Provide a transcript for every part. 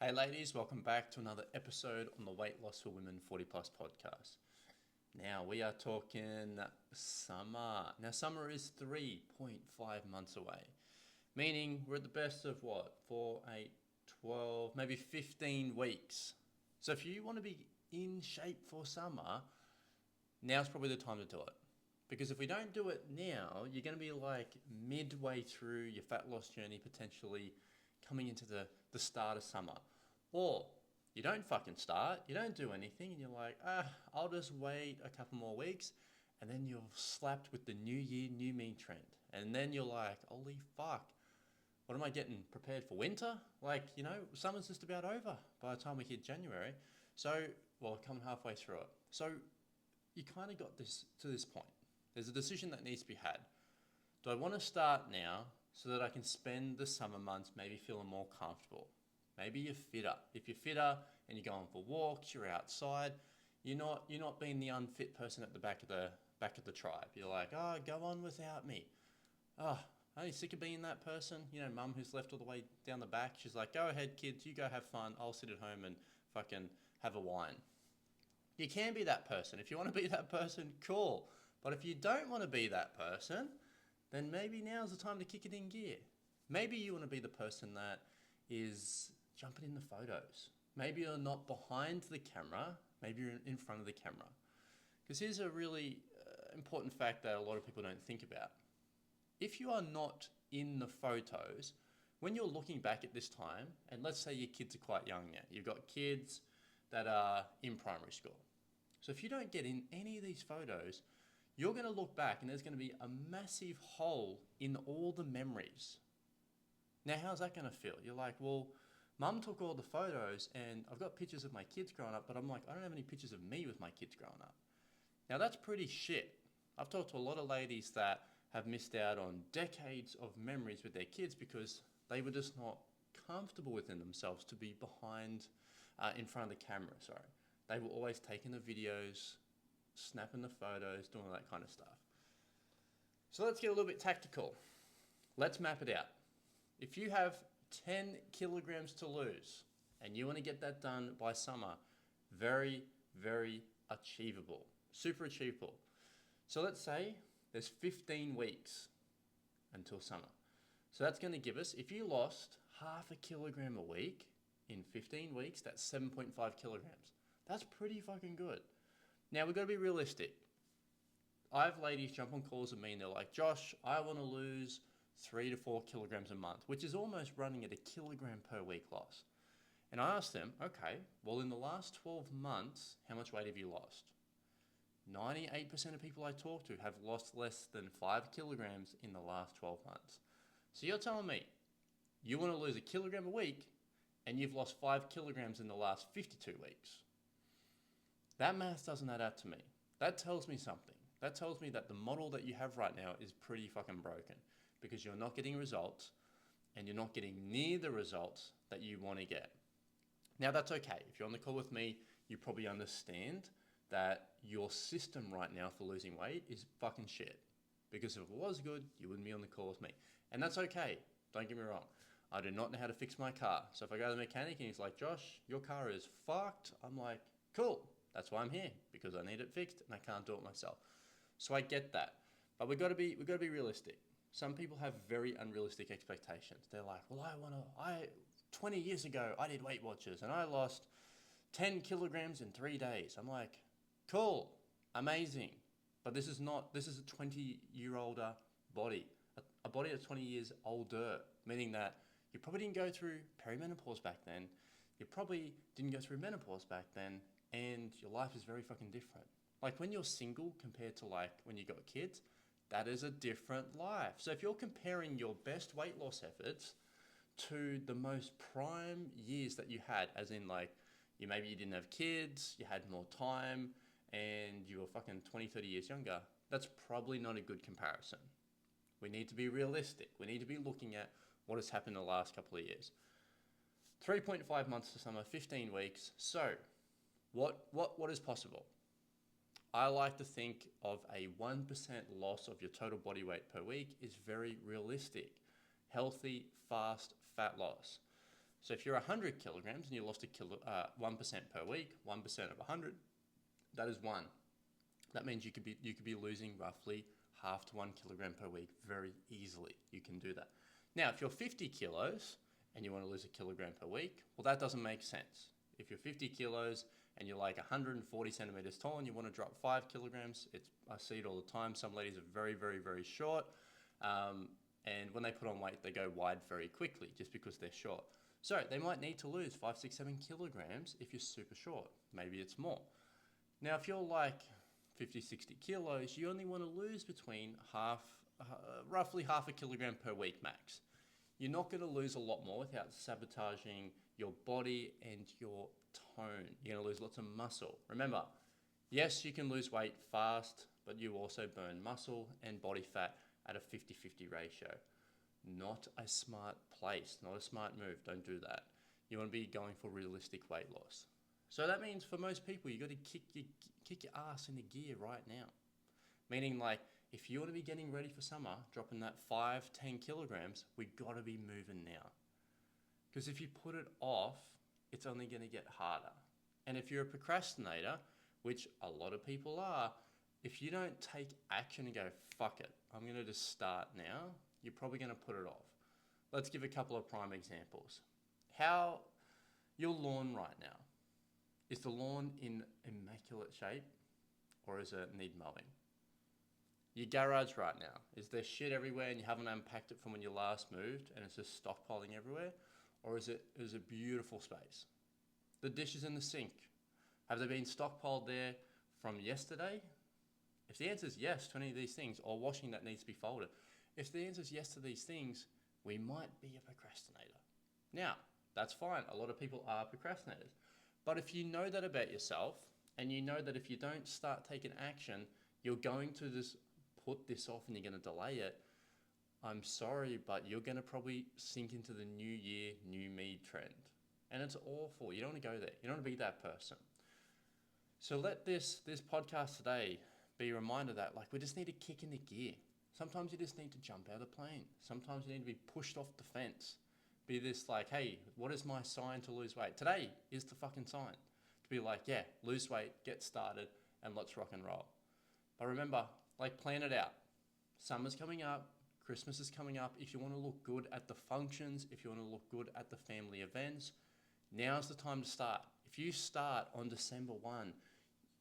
Hey ladies, welcome back to another episode on the Weight Loss for Women 40 Plus podcast. Now we are talking summer. Now summer is 3.5 months away, meaning we're at the best of what? 4, 8, 12, maybe 15 weeks. So if you want to be in shape for summer, now's probably the time to do it. Because if we don't do it now, you're going to be like midway through your fat loss journey, potentially coming into the start of summer. Or you don't fucking start, you don't do anything, and you're like, I'll just wait a couple more weeks, and then you're slapped with the new year, new me trend. And then you're like, holy fuck, what am I getting prepared for winter? Like, summer's just about over by the time we hit January. So, well, coming halfway through it. So you kind of got this to this point. There's a decision that needs to be had. Do I want to start now so that I can spend the summer months maybe feeling more comfortable? Maybe you're fitter. If you're fitter and you're going for walks, you're outside, you're not being the unfit person at the back of the tribe. You're like, go on without me. Are you sick of being that person? Mum who's left all the way down the back. She's like, go ahead, kids, you go have fun. I'll sit at home and fucking have a wine. You can be that person. If you want to be that person, cool. But if you don't want to be that person, then maybe now's the time to kick it in gear. Maybe you want to be the person that is jumping in the photos. Maybe you're not behind the camera, maybe you're in front of the camera. Because here's a really important fact that a lot of people don't think about. If you are not in the photos, when you're looking back at this time, and let's say your kids are quite young now, you've got kids that are in primary school. So if you don't get in any of these photos, you're going to look back and there's going to be a massive hole in all the memories. Now, how's that going to feel? You're like, well, mum took all the photos and I've got pictures of my kids growing up, but I'm like, I don't have any pictures of me with my kids growing up. Now, that's pretty shit. I've talked to a lot of ladies that have missed out on decades of memories with their kids because they were just not comfortable within themselves to be behind, in front of the camera, sorry. They were always taking the videos, snapping the photos, doing all that kind of stuff. So let's get a little bit tactical. Let's map it out. If you have 10 kilograms to lose and you want to get that done by summer, very, very achievable. Super achievable. So let's say there's 15 weeks until summer. So that's going to give us, if you lost half a kilogram a week in 15 weeks, that's 7.5 kilograms. That's pretty fucking good. Now, we've got to be realistic. I have ladies jump on calls with me and they're like, Josh, I want to lose 3 to 4 kilograms a month, which is almost running at a kilogram per week loss. And I asked them, okay, well, in the last 12 months, how much weight have you lost? 98% of people I talk to have lost less than 5 kilograms in the last 12 months. So you're telling me you want to lose a kilogram a week and you've lost 5 kilograms in the last 52 weeks. That math doesn't add up to me. That tells me something. That tells me that the model that you have right now is pretty fucking broken because you're not getting results and you're not getting near the results that you want to get. Now that's okay. If you're on the call with me, you probably understand that your system right now for losing weight is fucking shit. Because if it was good, you wouldn't be on the call with me. And that's okay. Don't get me wrong. I do not know how to fix my car. So if I go to the mechanic and he's like, Josh, your car is fucked, I'm like, cool. That's why I'm here, because I need it fixed and I can't do it myself. So I get that. But we've got to be realistic. Some people have very unrealistic expectations. They're like, well, 20 years ago, I did Weight Watchers and I lost 10 kilograms in 3 days. I'm like, cool, amazing. But this is a 20-year-older body, a body that's 20 years older, meaning that you probably didn't go through perimenopause back then. You probably didn't go through menopause back then. And your life is very fucking different. Like when you're single compared to like when you got kids, that is a different life. So if you're comparing your best weight loss efforts to the most prime years that you had, as in like maybe you didn't have kids, you had more time, and you were fucking 20, 30 years younger, that's probably not a good comparison. We need to be realistic. We need to be looking at what has happened in the last couple of years. 3.5 months to summer, 15 weeks. So what is possible? I like to think of a 1% loss of your total body weight per week is very realistic. Healthy, fast, fat loss. So if you're 100 kilograms and you lost 1% per week, 1% of 100, that is 1. That means you could be losing roughly half to 1 kilogram per week very easily. You can do that. Now, if you're 50 kilos and you want to lose a kilogram per week, well, that doesn't make sense. If you're 50 kilos and you're like 140 centimeters tall and you want to drop 5 kilograms, I see it all the time. Some ladies are very, very, very short. And when they put on weight, they go wide very quickly just because they're short. So they might need to lose 5, 6, 7 kilograms if you're super short. Maybe it's more. Now, if you're like 50, 60 kilos, you only want to lose between roughly half a kilogram per week max. You're not going to lose a lot more without sabotaging your body and your tone. You're going to lose lots of muscle. Remember, yes, you can lose weight fast, but you also burn muscle and body fat at a 50-50 ratio. Not a smart place, not a smart move. Don't do that. You want to be going for realistic weight loss. So that means for most people, you got to kick your ass into gear right now. Meaning, like, if you want to be getting ready for summer, dropping that 5, 10 kilograms, we got to be moving now. Because if you put it off, it's only going to get harder. And if you're a procrastinator, which a lot of people are, if you don't take action and go, fuck it, I'm going to just start now, you're probably going to put it off. Let's give a couple of prime examples. How your lawn right now. Is the lawn in immaculate shape or does it need mowing? Your garage right now, is there shit everywhere and you haven't unpacked it from when you last moved and it's just stockpiling everywhere? Or is it a beautiful space? The dishes in the sink, have they been stockpiled there from yesterday? If the answer is yes to any of these things, or washing that needs to be folded, if the answer is yes to these things, we might be a procrastinator. Now, that's fine. A lot of people are procrastinators. But if you know that about yourself, and you know that if you don't start taking action, you're going to just put this off and you're going to delay it, I'm sorry, but you're going to probably sink into the new year, new me trend. And it's awful. You don't want to go there. You don't want to be that person. So let this podcast today be a reminder that, like, we just need to kick into gear. Sometimes you just need to jump out of the plane. Sometimes you need to be pushed off the fence. Be this like, hey, what is my sign to lose weight? Today is the fucking sign. To be like, yeah, lose weight, get started, and let's rock and roll. But remember, like, plan it out. Summer's coming up. Christmas is coming up. If you want to look good at the functions, if you want to look good at the family events, now's the time to start. If you start on December 1,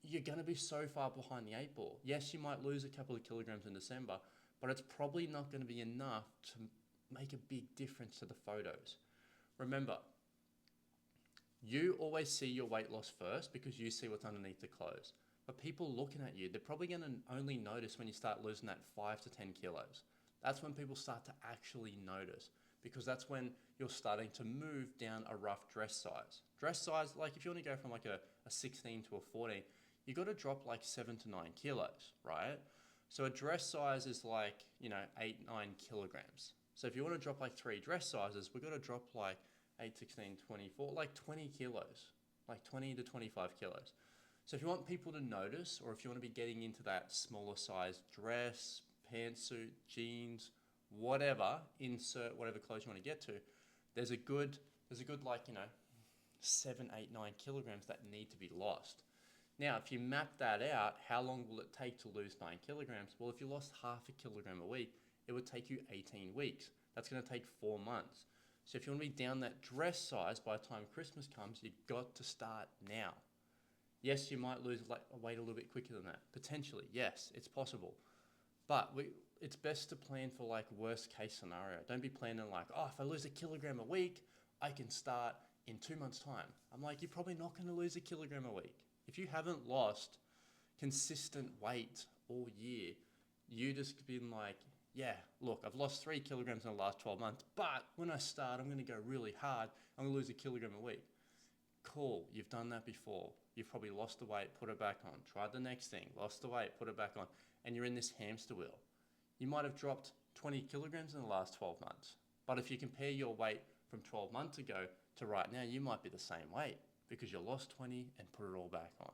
you're going to be so far behind the 8 ball. Yes, you might lose a couple of kilograms in December, but it's probably not going to be enough to make a big difference to the photos. Remember, you always see your weight loss first because you see what's underneath the clothes. But people looking at you, they're probably going to only notice when you start losing that 5 to 10 kilos. That's when people start to actually notice, because that's when you're starting to move down a rough dress size. Dress size, like if you want to go from like a 16 to a 14, you got to drop like 7 to 9 kilos, right? So a dress size is like, 8, 9 kilograms. So if you want to drop like 3 dress sizes, we've got to drop like 8, 16, 24, like 20 kilos, like 20 to 25 kilos. So if you want people to notice, or if you want to be getting into that smaller size dress, pantsuit, jeans, whatever, insert whatever clothes you want to get to, there's a good like, 7, 8, 9 kilograms that need to be lost. Now, if you map that out, how long will it take to lose 9 kilograms? Well, if you lost half a kilogram a week, it would take you 18 weeks. That's going to take 4 months. So if you want to be down that dress size by the time Christmas comes, you've got to start now. Yes, you might lose weight a little bit quicker than that. Potentially, yes, it's possible. But it's best to plan for like worst case scenario. Don't be planning like, if I lose a kilogram a week, I can start in 2 months' time. I'm like, you're probably not going to lose a kilogram a week. If you haven't lost consistent weight all year, you just been like, yeah, look, I've lost 3 kilograms in the last 12 months, but when I start, I'm going to go really hard. I'm going to lose a kilogram a week. Cool, you've done that before. You've probably lost the weight, put it back on. Tried the next thing, lost the weight, put it back on. And you're in this hamster wheel. You might have dropped 20 kilograms in the last 12 months. But if you compare your weight from 12 months ago to right now, you might be the same weight because you lost 20 and put it all back on.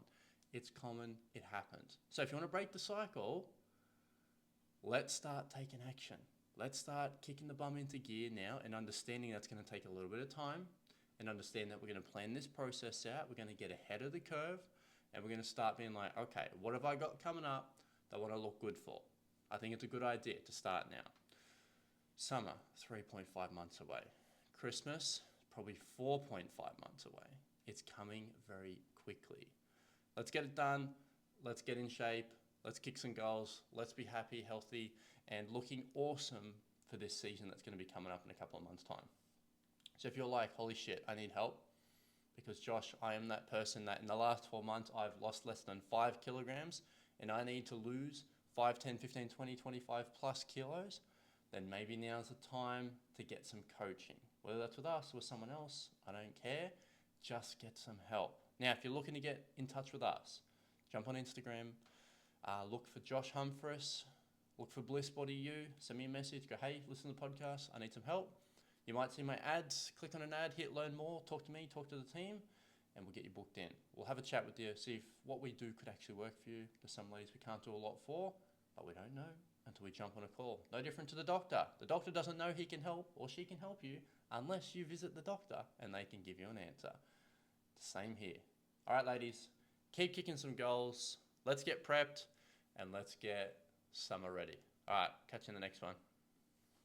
It's common, it happens. So if you want to break the cycle, let's start taking action. Let's start kicking the bum into gear now and understanding that's going to take a little bit of time. and understand that we're going to plan this process out. We're going to get ahead of the curve, and we're going to start being like, okay, what have I got coming up that I want to look good for? I think it's a good idea to start now. Summer, 3.5 months away. Christmas, probably 4.5 months away. It's coming very quickly. Let's get it done. Let's get in shape. Let's kick some goals. Let's be happy, healthy, and looking awesome for this season that's going to be coming up in a couple of months' time. So if you're like, holy shit, I need help, because Josh, I am that person that in the last 12 months, I've lost less than 5 kilograms, and I need to lose 5, 10, 15, 20, 25 plus kilos, then maybe now's the time to get some coaching. Whether that's with us or someone else, I don't care. Just get some help. Now, if you're looking to get in touch with us, jump on Instagram, look for Josh Humphreys, look for Bliss Body U, send me a message, go, hey, listen to the podcast, I need some help. You might see my ads, click on an ad, hit learn more, talk to me, talk to the team, and we'll get you booked in. We'll have a chat with you, see if what we do could actually work for you. There's some ladies we can't do a lot for, but we don't know until we jump on a call. No different to the doctor. The doctor doesn't know he can help or she can help you unless you visit the doctor and they can give you an answer. Same here. All right, ladies, keep kicking some goals. Let's get prepped and let's get summer ready. All right, catch you in the next one.